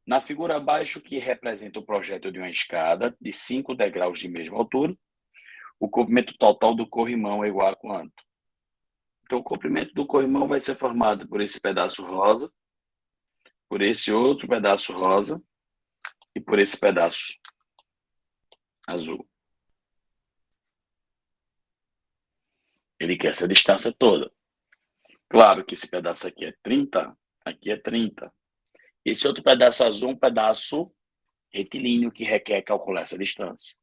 Na figura abaixo, que representa o projeto de uma escada de 5 degraus de mesma altura, o comprimento total do corrimão é igual a quanto? Então, o comprimento do corrimão vai ser formado por esse pedaço rosa, por esse outro pedaço rosa e por esse pedaço azul. Ele quer essa distância toda. Claro que esse pedaço aqui é 30, aqui é 30. Esse outro pedaço azul é um pedaço retilíneo que requer calcular essa distância.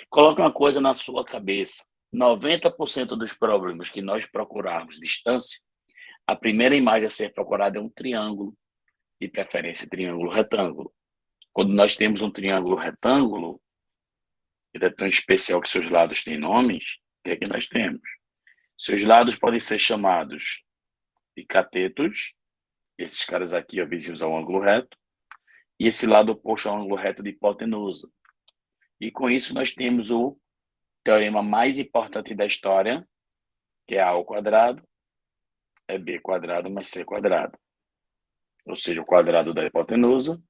Coloque uma coisa na sua cabeça. 90% dos problemas que nós procurarmos distância, a primeira imagem a ser procurada é um triângulo, de preferência triângulo retângulo. Quando nós temos um triângulo retângulo, ele é tão especial que seus lados têm nomes, o que é que nós temos? Seus lados podem ser chamados de catetos, esses caras aqui, ó, vizinhos ao ângulo reto, e esse lado oposto ao ângulo reto de hipotenusa. E com isso nós temos o teorema mais importante da história, que é A ao quadrado é B quadrado mais C quadrado. Ou seja, o quadrado da hipotenusa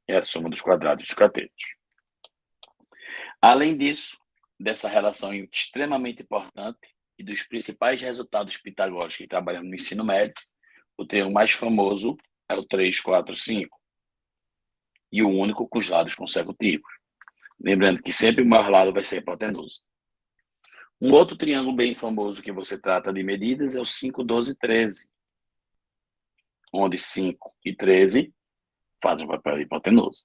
é a soma dos quadrados dos catetos. Além disso, dessa relação extremamente importante e dos principais resultados pitagóricos que trabalhamos no ensino médio, o triângulo mais famoso é o 3, 4, 5. E o único com os lados consecutivos. Lembrando que sempre o maior lado vai ser a hipotenusa. Um outro triângulo bem famoso que você trata de medidas é o 5, 12, 13. Onde 5 e 13 fazem o papel de hipotenusa.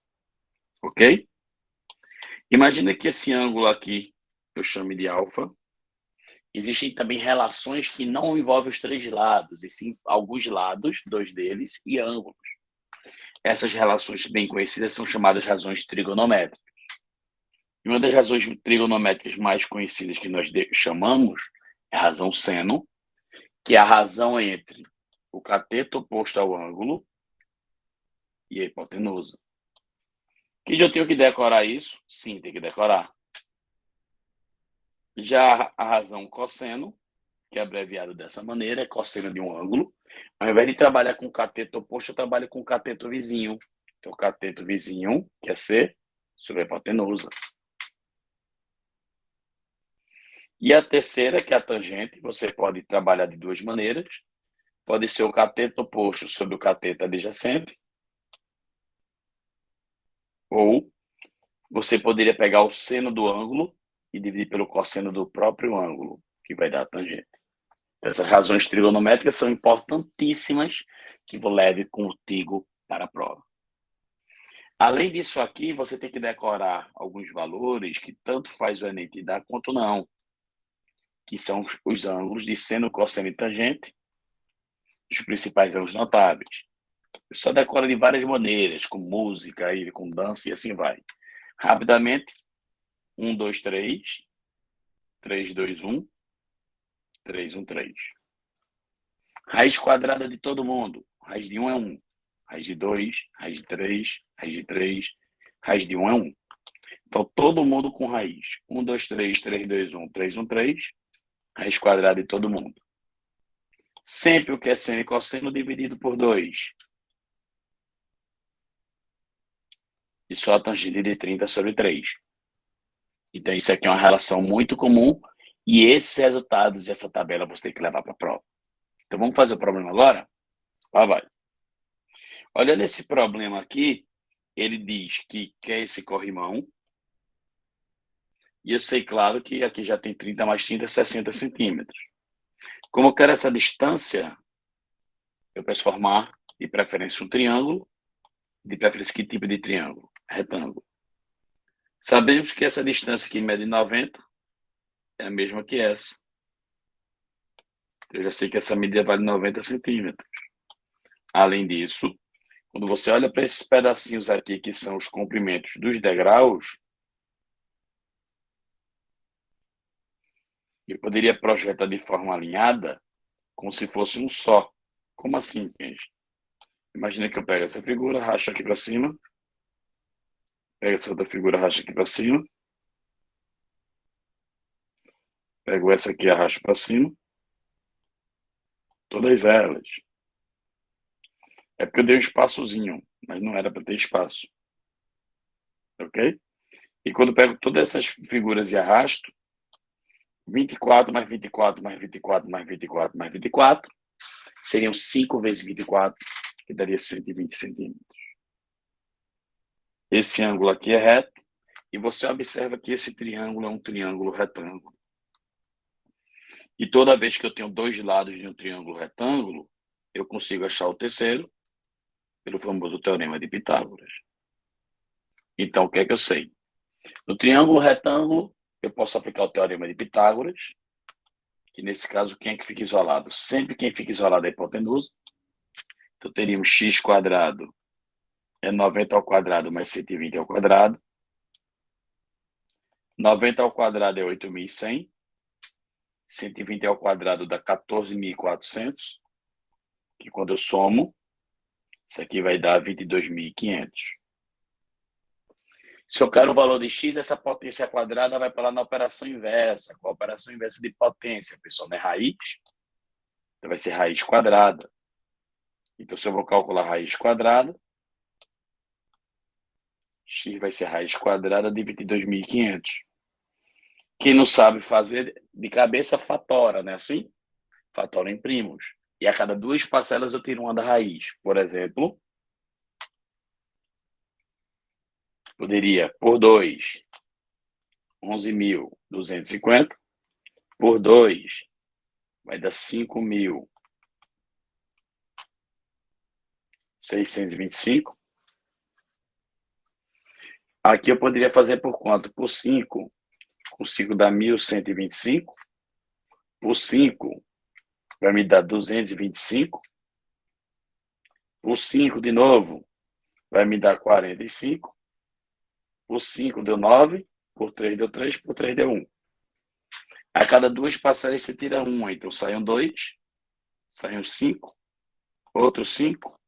Ok? Imagina que esse ângulo aqui eu chame de alfa. Existem também relações que não envolvem os três lados, e sim alguns lados, dois deles, e ângulos. Essas relações bem conhecidas são chamadas razões trigonométricas. E uma das razões trigonométricas mais conhecidas que nós chamamos é a razão seno, que é a razão entre o cateto oposto ao ângulo e a hipotenusa. Que eu tenho que decorar isso? Sim, tem que decorar. Já a razão cosseno, que é abreviado dessa maneira, é cosseno de um ângulo. Ao invés de trabalhar com o cateto oposto, eu trabalho com o cateto vizinho. Então, o cateto vizinho, que é C, sobre a hipotenusa. E a terceira, que é a tangente, você pode trabalhar de duas maneiras. Pode ser o cateto oposto sobre o cateto adjacente. Ou você poderia pegar o seno do ângulo e dividir pelo cosseno do próprio ângulo, que vai dar a tangente. Essas razões trigonométricas são importantíssimas que vou leve contigo para a prova. Além disso aqui, você tem que decorar alguns valores que tanto faz o Enem te dar quanto não, que são os ângulos de seno, cosseno e tangente, os principais ângulos notáveis. Você só decora de várias maneiras, com música, com dança e assim vai. Rapidamente, 1, 2, 3, 3, 2, 1, 3, 1, 3. Raiz quadrada de todo mundo. Raiz de 1 é 1. Raiz de 2, raiz de 3, raiz de 3, raiz de 1 é 1. Então, todo mundo com raiz. 1, 2, 3, 3, 2, 1, 3, 1, 3. Raiz quadrada de todo mundo. Sempre o que é seno e cosseno dividido por 2. E só a tangente de 30 sobre 3. Então, isso aqui é uma relação muito comum. E esses resultados e essa tabela você tem que levar para a prova. Então, vamos fazer o problema agora? Lá vai. Olhando esse problema aqui, ele diz que quer esse corrimão. E eu sei, claro, que aqui já tem 30 mais 30, 60 centímetros. Como eu quero essa distância, eu peço formar, de preferência, um triângulo. De preferência, que tipo de triângulo? Retângulo. Sabemos que essa distância aqui mede 90 é a mesma que essa. Eu já sei que essa medida vale 90 centímetros. Além disso, quando você olha para esses pedacinhos aqui, que são os comprimentos dos degraus, eu poderia projetar de forma alinhada, como se fosse um só. Como assim, gente? Imagina que eu pego essa figura, racho aqui para cima, pego essa outra figura, racho aqui para cima, pego essa aqui, arrasto para cima, todas elas. É porque eu dei um espaçozinho. mas não era para ter espaço. Ok? E quando eu pego todas essas figuras e arrasto, 24 mais 24 mais 24 mais 24 mais 24, seriam 5 vezes 24, que daria 120 centímetros. Esse ângulo aqui é reto, e você observa que esse triângulo é um triângulo retângulo. E toda vez que eu tenho dois lados de um triângulo retângulo, eu consigo achar o terceiro pelo famoso teorema de Pitágoras. Então, o que é que eu sei? No triângulo retângulo, eu posso aplicar o teorema de Pitágoras, que nesse caso, quem é que fica isolado? Sempre quem fica isolado é a hipotenusa. Então, teríamos x quadrado é 90 ao quadrado mais 120 ao quadrado. 90 ao quadrado é 8.100. 120 ao quadrado dá 14.400. Que quando eu somo, isso aqui vai dar 22.500. Se eu quero o valor de x, essa potência quadrada vai para lá na operação inversa. Qual a operação inversa de potência, pessoal? Não é raiz? Então vai ser raiz quadrada. Então, se eu vou calcular raiz quadrada, x vai ser raiz quadrada de 22.500. Quem não sabe fazer de cabeça, fatora, né? Assim? Fatora em primos. E a cada duas parcelas eu tiro uma da raiz. Por exemplo, poderia, por 2, 11.250. Por 2, vai dar 5.625. Aqui eu poderia fazer por quanto? Por 5. Consigo dar 1.125. Por 5, vai me dar 225. Por 5 de novo, vai me dar 45. Por 5 deu 9. Por 3 deu 3. Por 3 deu 1. A cada duas passagens você tira 1. Então saiam 2. Saiam 5. Outro 5.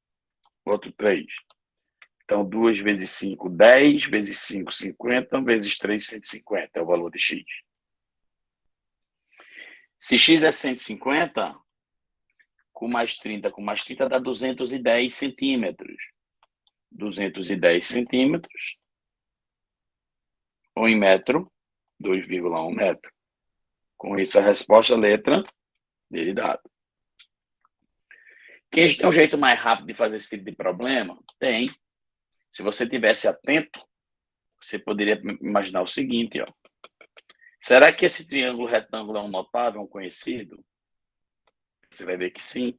Outro 3. Então 2 vezes 5, 10. Vezes 5, 50. Vezes 3, 150. É o valor de x. Se x é 150, com mais 30 dá 210 centímetros. 210 centímetros, ou em metro, 2,1 metro. Com isso, a resposta, letra dele dada. Quem tem um jeito mais rápido de fazer esse tipo de problema? Tem. Se você tivesse atento, você poderia imaginar o seguinte, ó. Será que esse triângulo retângulo é um notável, um conhecido? Você vai ver que sim.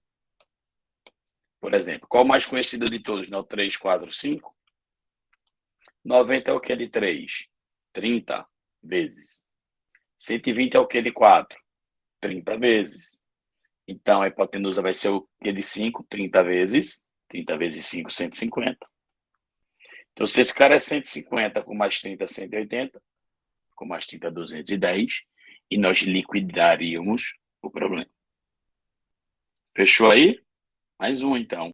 Por exemplo, qual o mais conhecido de todos? Não, 3, 4, 5? 90 é o que de 3? 30 vezes. 120 é o que de 4? 30 vezes. Então, a hipotenusa vai ser o que de 5? 30 vezes. 30 vezes 5, 150. Então, se esse cara é 150, com mais 30, 180. Com mais 30, 210. E nós liquidaríamos o problema. Fechou aí? Mais um, então.